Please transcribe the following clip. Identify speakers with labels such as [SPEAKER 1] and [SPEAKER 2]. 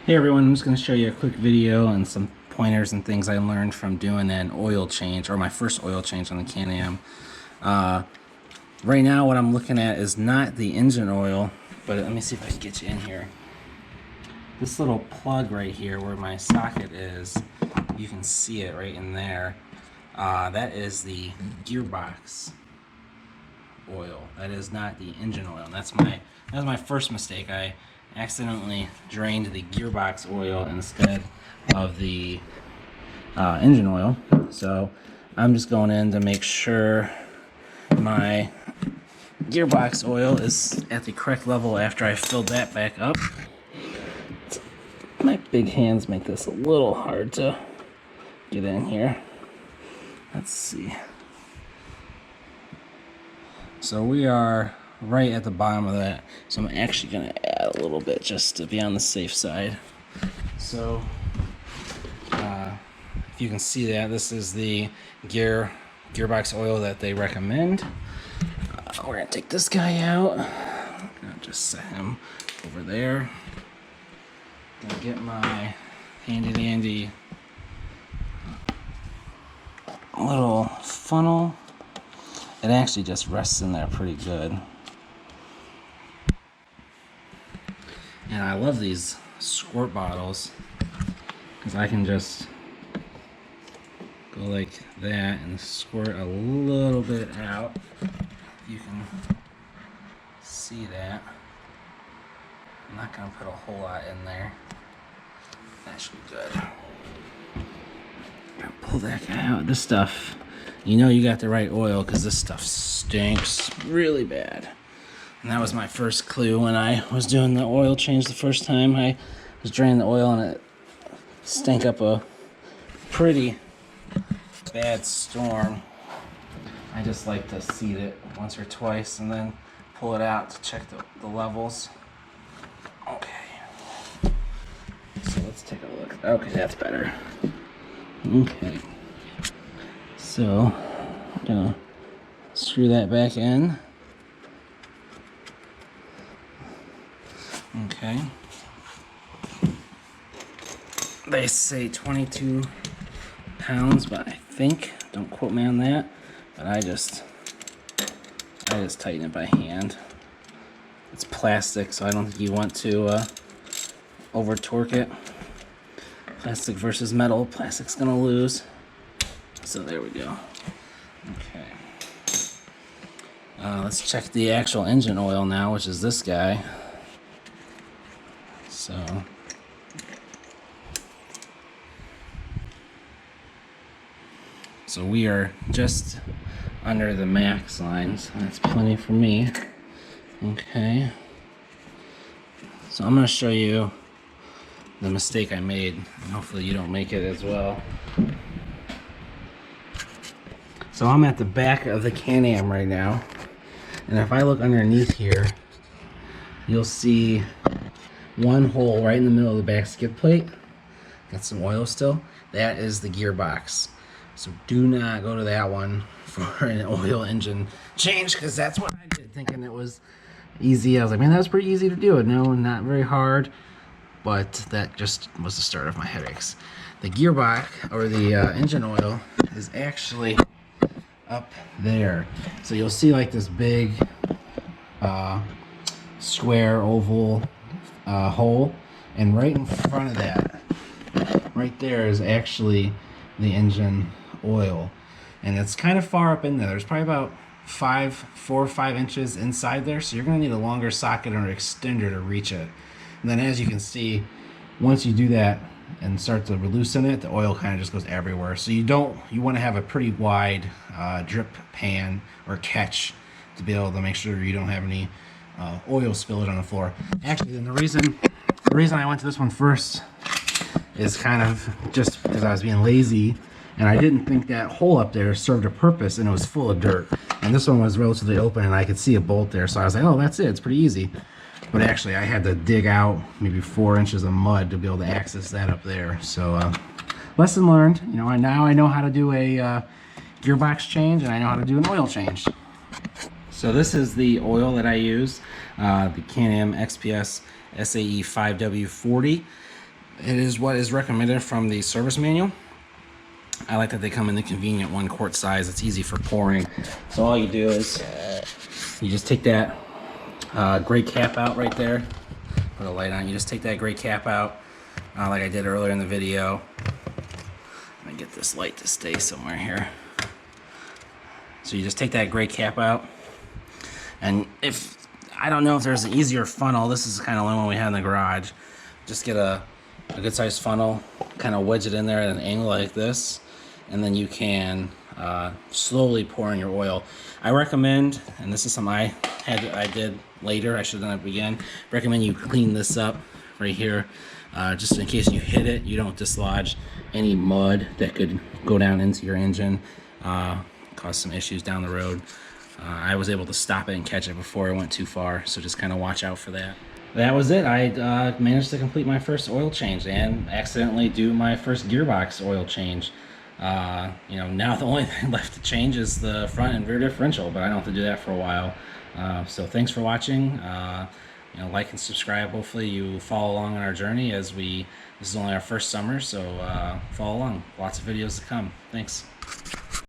[SPEAKER 1] Hey everyone, I'm just going to show you a quick video and some pointers and things I learned from doing an oil change, or my first oil change on the Can-am. Right now what I'm looking at is not the engine oil, but let me see if I can get you in here. This little plug right here where my socket is, you can see it right in there. That is the gearbox oil. That is not the engine oil. That was my first mistake. I accidentally drained the gearbox oil instead of the engine oil. So I'm just going in to make sure my gearbox oil is at the correct level after I filled that back up. My big hands make this a little hard to get in here. Let's see. So we are right at the bottom of that. So I'm actually going to add a little bit just to be on the safe side. So if you can see that, this is the gearbox oil that they recommend. We're going to take this guy out. I'm going to just set him over there. Gonna get my handy dandy little funnel. It actually just rests in there pretty good. And I love these squirt bottles because I can just go like that and squirt a little bit out. You can see that. I'm not gonna put a whole lot in there. That should be good. Pull that guy out. This stuff, you know you got the right oil because this stuff stinks really bad. And that was my first clue when I was doing the oil change the first time. I was draining the oil and it stank up a pretty bad storm. I just like to seed it once or twice and then pull it out to check the levels. Okay. So let's take a look. Okay, that's better. Okay. So I'm gonna screw that back in. Okay. They say 22 pounds, but I think, don't quote me on that, but I just tighten it by hand. It's plastic, so I don't think you want to over torque it. Plastic versus metal, plastic's gonna lose. So there we go. Okay. Let's check the actual engine oil now, which is this guy. So we are just under the max line, so that's plenty for me. Okay. So I'm going to show you the mistake I made, and hopefully you don't make it as well. So I'm at the back of the Can-am right now, and if I look underneath here, you'll see one hole right in the middle of the back skid plate. Got some oil still. That is the gearbox. So do not go to that one for an oil engine change, because that's what I did, thinking it was easy. I was like, man, that was pretty easy to do. No, not very hard, but that just was the start of my headaches. The gearbox, or the engine oil, is actually up there. So you'll see like this big square oval hole, and right in front of that, right there, is actually the engine oil, and it's kind of far up in there. There's probably about 4 or 5 inches inside there, so you're going to need a longer socket or extender to reach it. And then, as you can see, once you do that and start to loosen it, the oil kind of just goes everywhere. So you want to have a pretty wide drip pan or catch to be able to make sure you don't have any oil spillage on the floor. Actually, then the reason I went to this one first is kind of just because I was being lazy, and I didn't think that hole up there served a purpose, and it was full of dirt. And this one was relatively open, and I could see a bolt there, so I was like, oh, that's it, it's pretty easy. But actually, I had to dig out maybe 4 inches of mud to be able to access that up there. So lesson learned. You know, now I know how to do a gearbox change, and I know how to do an oil change. So this is the oil that I use, the Can-am XPS SAE 5W40. It is what is recommended from the service manual. I like that they come in the convenient 1 quart size. It's easy for pouring. So all you do is you just take that gray cap out right there. Put a light on. You just take that gray cap out like I did earlier in the video. Let me get this light to stay somewhere here. So you just take that gray cap out, and if I don't know if there's an easier funnel, this is kind of the only one we had in the garage. Just get a good sized funnel, kind of wedge it in there at an angle like this, and then you can slowly pour in your oil. I recommend, and this is something I did later, I should have done it again, recommend you clean this up right here, just in case you hit it, you don't dislodge any mud that could go down into your engine, cause some issues down the road. I was able to stop it and catch it before it went too far, so just kind of watch out for that. That was it. I managed to complete my first oil change and accidentally do my first gearbox oil change. You know, now the only thing left to change is the front and rear differential, but I don't have to do that for a while. So thanks for watching. You know, like and subscribe. Hopefully you follow along on our journey as this is only our first summer, so follow along. Lots of videos to come. Thanks.